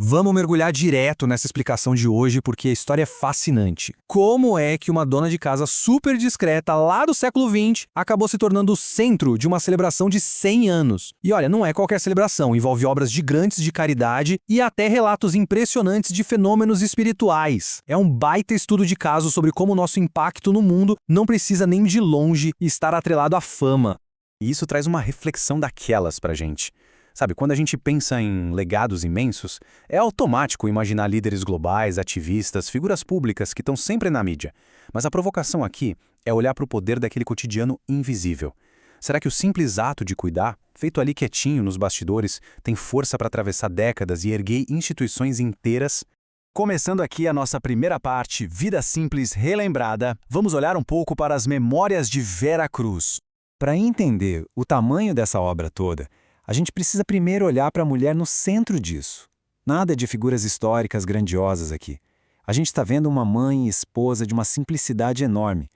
Vamos mergulhar direto nessa explicação de hoje porque a história é fascinante. Como é que uma dona de casa super discreta lá do século XX acabou se tornando o centro de uma celebração de 100 anos? E olha, não é qualquer celebração, envolve obras gigantes de caridade e até relatos impressionantes de fenômenos espirituais. É um baita estudo de caso sobre como o nosso impacto no mundo não precisa nem de longe estar atrelado à fama. E isso traz uma reflexão daquelas pra gente. Sabe, quando a gente pensa em legados imensos, é automático imaginar líderes globais, ativistas, figuras públicas que estão sempre na mídia. Mas a provocação aqui é olhar para o poder daquele cotidiano invisível. Será que o simples ato de cuidar, feito ali quietinho nos bastidores, tem força para atravessar décadas e erguer instituições inteiras? Começando aqui a nossa primeira parte, Vida Simples Relembrada, vamos olhar um pouco para as memórias de Vera Cruz. Para entender o tamanho dessa obra toda, a gente precisa primeiro olhar para a mulher no centro disso. Nada de figuras históricas grandiosas aqui. A gente está vendo uma mãe e esposa de uma simplicidade enorme.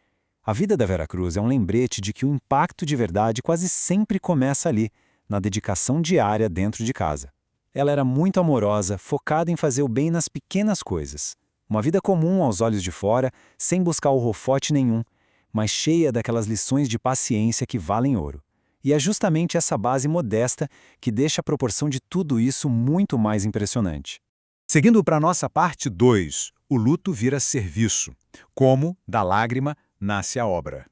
A vida da Vera Cruz é um lembrete de que o impacto de verdade quase sempre começa ali, na dedicação diária dentro de casa. Ela era muito amorosa, focada em fazer o bem nas pequenas coisas. Uma vida comum aos olhos de fora, sem buscar holofote nenhum, mas cheia daquelas lições de paciência que valem ouro. E é justamente essa base modesta que deixa a proporção de tudo isso muito mais impressionante. Seguindo para a nossa parte 2, o luto vira serviço. Como, da lágrima, nasce a obra.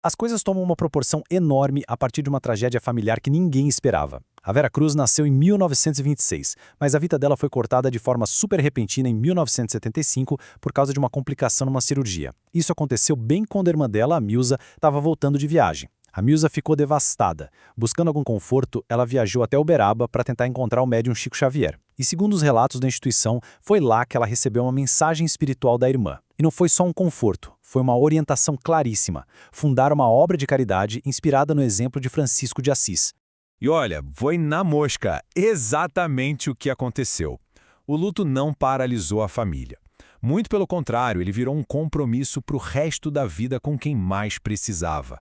As coisas tomam uma proporção enorme a partir de uma tragédia familiar que ninguém esperava. A Vera Cruz nasceu em 1926, mas a vida dela foi cortada de forma super repentina em 1975 por causa de uma complicação numa cirurgia. Isso aconteceu bem quando a irmã dela, a Milza, estava voltando de viagem. A Milza ficou devastada. Buscando algum conforto, ela viajou até Uberaba para tentar encontrar o médium Chico Xavier. E segundo os relatos da instituição, foi lá que ela recebeu uma mensagem espiritual da irmã. E não foi só um conforto, foi uma orientação claríssima. Fundar uma obra de caridade inspirada no exemplo de Francisco de Assis. E olha, foi na mosca exatamente o que aconteceu. O luto não paralisou a família. Muito pelo contrário, ele virou um compromisso para o resto da vida com quem mais precisava.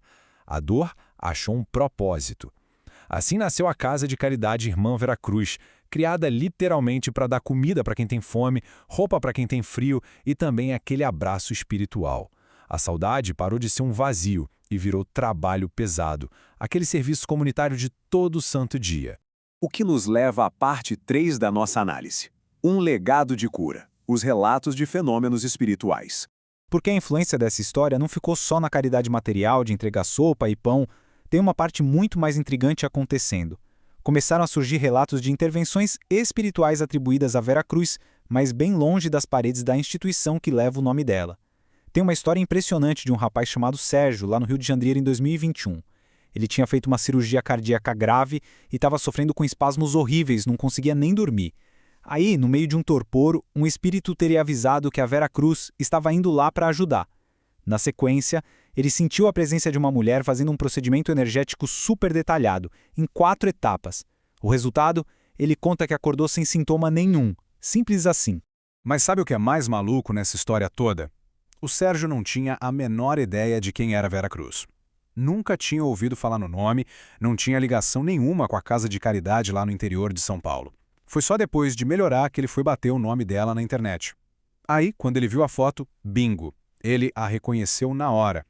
A dor achou um propósito. Assim nasceu a Casa de Caridade Irmã Vera Cruz, criada literalmente para dar comida para quem tem fome, roupa para quem tem frio e também aquele abraço espiritual. A saudade parou de ser um vazio e virou trabalho pesado, aquele serviço comunitário de todo santo dia. O que nos leva à parte 3 da nossa análise. Um legado de cura. Os relatos de fenômenos espirituais. Porque a influência dessa história não ficou só na caridade material de entregar sopa e pão, tem uma parte muito mais intrigante acontecendo. Começaram a surgir relatos de intervenções espirituais atribuídas a Vera Cruz, mas bem longe das paredes da instituição que leva o nome dela. Tem uma história impressionante de um rapaz chamado Sérgio, lá no Rio de Janeiro em 2021. Ele tinha feito uma cirurgia cardíaca grave e estava sofrendo com espasmos horríveis, não conseguia nem dormir. Aí, no meio de um torpor, um espírito teria avisado que a Vera Cruz estava indo lá para ajudar. Na sequência, ele sentiu a presença de uma mulher fazendo um procedimento energético super detalhado, em 4 etapas. O resultado? Ele conta que acordou sem sintoma nenhum. Simples assim. Mas sabe o que é mais maluco nessa história toda? O Sérgio não tinha a menor ideia de quem era Vera Cruz. Nunca tinha ouvido falar no nome, não tinha ligação nenhuma com a Casa de Caridade lá no interior de São Paulo. Foi só depois de melhorar que ele foi bater o nome dela na internet. Aí, quando ele viu a foto, bingo, ele a reconheceu na hora.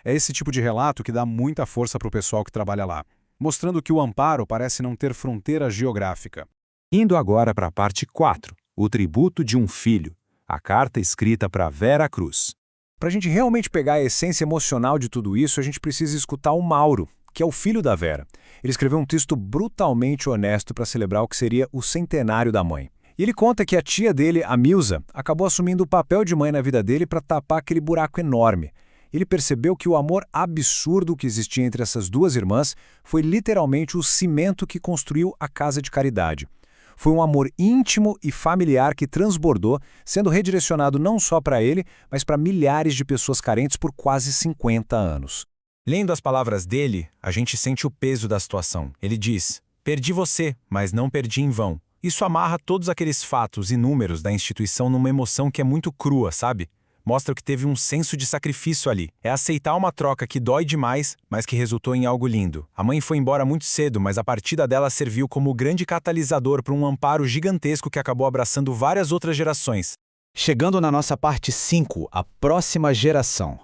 É esse tipo de relato que dá muita força para o pessoal que trabalha lá, mostrando que o amparo parece não ter fronteira geográfica. Indo agora para a parte 4, o tributo de um filho, a carta escrita para Vera Cruz. Para a gente realmente pegar a essência emocional de tudo isso, a gente precisa escutar o Mauro, que é o filho da Vera. Ele escreveu um texto brutalmente honesto para celebrar o que seria o centenário da mãe. E ele conta que a tia dele, a Milza, acabou assumindo o papel de mãe na vida dele para tapar aquele buraco enorme. Ele percebeu que o amor absurdo que existia entre essas duas irmãs foi literalmente o cimento que construiu a Casa de Caridade. Foi um amor íntimo e familiar que transbordou, sendo redirecionado não só para ele, mas para milhares de pessoas carentes por quase 50 anos. Lendo as palavras dele, a gente sente o peso da situação. Ele diz: "Perdi você, mas não perdi em vão." Isso amarra todos aqueles fatos e números da instituição numa emoção que é muito crua, sabe? Mostra que teve um senso de sacrifício ali. É aceitar uma troca que dói demais, mas que resultou em algo lindo. A mãe foi embora muito cedo, mas a partida dela serviu como grande catalisador para um amparo gigantesco que acabou abraçando várias outras gerações. Chegando na nossa parte 5, a próxima geração.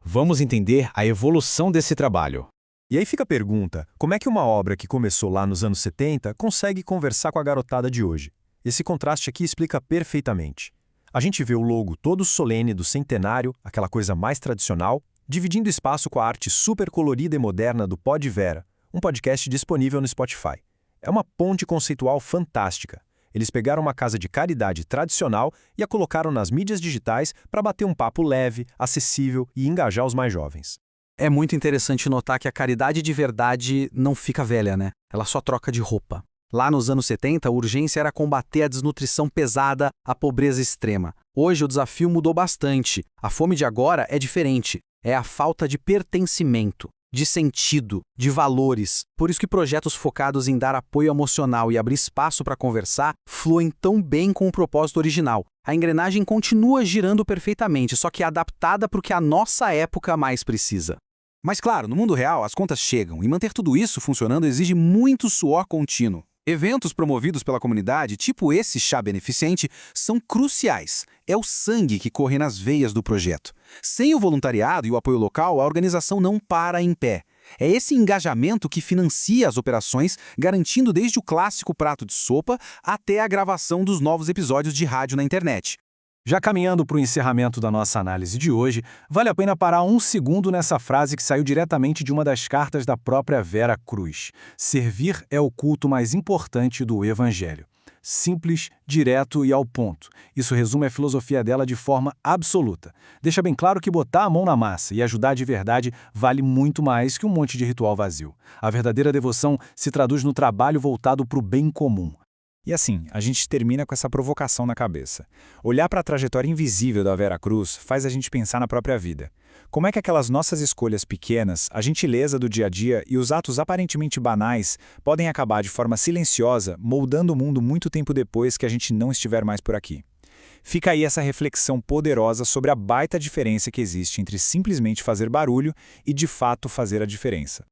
Vamos entender a evolução desse trabalho. E aí fica a pergunta, como é que uma obra que começou lá nos anos 70 consegue conversar com a garotada de hoje? Esse contraste aqui explica perfeitamente. A gente vê o logo todo solene do centenário, aquela coisa mais tradicional, dividindo espaço com a arte super colorida e moderna do Pod Vera, um podcast disponível no Spotify. É uma ponte conceitual fantástica. Eles pegaram uma casa de caridade tradicional e a colocaram nas mídias digitais para bater um papo leve, acessível e engajar os mais jovens. É muito interessante notar que a caridade de verdade não fica velha, né? Ela só troca de roupa. Lá nos anos 70, a urgência era combater a desnutrição pesada, a pobreza extrema. Hoje o desafio mudou bastante. A fome de agora é diferente. É a falta de pertencimento, de sentido, de valores. Por isso que projetos focados em dar apoio emocional e abrir espaço para conversar fluem tão bem com o propósito original. A engrenagem continua girando perfeitamente, só que adaptada para o que a nossa época mais precisa. Mas claro, no mundo real as contas chegam e manter tudo isso funcionando exige muito suor contínuo. Eventos promovidos pela comunidade, tipo esse chá beneficente, são cruciais. É o sangue que corre nas veias do projeto. Sem o voluntariado e o apoio local, a organização não para em pé. É esse engajamento que financia as operações, garantindo desde o clássico prato de sopa até a gravação dos novos episódios de rádio na internet. Já caminhando para o encerramento da nossa análise de hoje, vale a pena parar um segundo nessa frase que saiu diretamente de uma das cartas da própria Vera Cruz. Servir é o culto mais importante do Evangelho. Simples, direto e ao ponto. Isso resume a filosofia dela de forma absoluta. Deixa bem claro que botar a mão na massa e ajudar de verdade vale muito mais que um monte de ritual vazio. A verdadeira devoção se traduz no trabalho voltado para o bem comum. E assim, a gente termina com essa provocação na cabeça. Olhar para a trajetória invisível da Vera Cruz faz a gente pensar na própria vida. Como é que aquelas nossas escolhas pequenas, a gentileza do dia a dia e os atos aparentemente banais podem acabar de forma silenciosa, moldando o mundo muito tempo depois que a gente não estiver mais por aqui? Fica aí essa reflexão poderosa sobre a baita diferença que existe entre simplesmente fazer barulho e de fato fazer a diferença.